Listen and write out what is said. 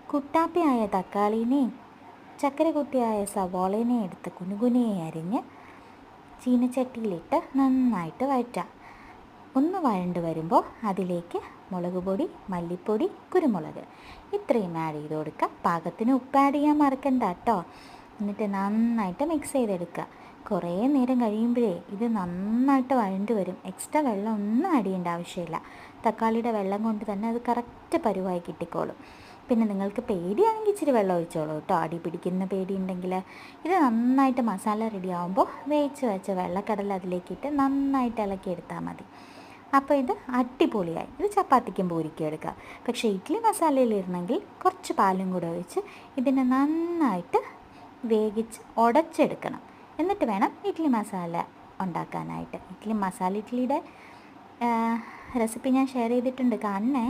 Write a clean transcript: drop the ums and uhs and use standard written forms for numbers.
കുട്ടാപ്പിയായ തക്കാളീനെയും ചക്കര കുട്ടിയായ സവോളേനെയും എടുത്ത് കുനുകുനെ അരിഞ്ഞ് ചീനച്ചട്ടിയിലിട്ട് നന്നായിട്ട് വഴറ്റാം. ഒന്ന് വഴണ്ട് വരുമ്പോൾ അതിലേക്ക് മുളക് പൊടി, മല്ലിപ്പൊടി, കുരുമുളക് ഇത്രയും ആഡ് ചെയ്ത് കൊടുക്കുക. പാകത്തിന് ഉപ്പ് ആഡ് ചെയ്യാൻ മറക്കണ്ട കേട്ടോ. എന്നിട്ട് നന്നായിട്ട് മിക്സ് ചെയ്തെടുക്കുക. കുറേ നേരം കഴിയുമ്പോഴേ ഇത് നന്നായിട്ട് വഴണ്ട് വരും. എക്സ്ട്രാ വെള്ളം ഒന്നും ആഡ് ചെയ്യേണ്ട ആവശ്യമില്ല. തക്കാളിയുടെ വെള്ളം കൊണ്ട് തന്നെ അത് കറക്റ്റ് പരുവായി കിട്ടിക്കോളും. പിന്നെ നിങ്ങൾക്ക് പേടിയാണെങ്കിൽ ഇച്ചിരി വെള്ളം ഒഴിച്ചോളൂ കേട്ടോ, അടി പിടിക്കുന്ന പേടിയുണ്ടെങ്കിൽ. ഇത് നന്നായിട്ട് മസാല റെഡി ആകുമ്പോൾ വേവിച്ച് വെച്ച വെള്ളക്കടല അതിലേക്കിട്ട് നന്നായിട്ട് ഇളക്കിയെടുത്താൽ മതി. അപ്പോൾ ഇത് അടിപൊളിയായി. ഇത് ചപ്പാത്തിക്കും പൂരിക്കും എടുക്കുക. പക്ഷേ ഇഡ്ഡലി മസാലയിലിരുന്നെങ്കിൽ കുറച്ച് പാലും കൂടെ ഒഴിച്ച് ഇതിനെ നന്നായിട്ട് വേവിച്ച് ഉടച്ചെടുക്കണം. എന്നിട്ട് വേണം ഇഡ്ഡലി മസാല ഉണ്ടാക്കാനായിട്ട്. ഇഡ്ഡലിയുടെ റെസിപ്പി ഞാൻ ഷെയർ ചെയ്തിട്ടുണ്ട്, കാണണേ.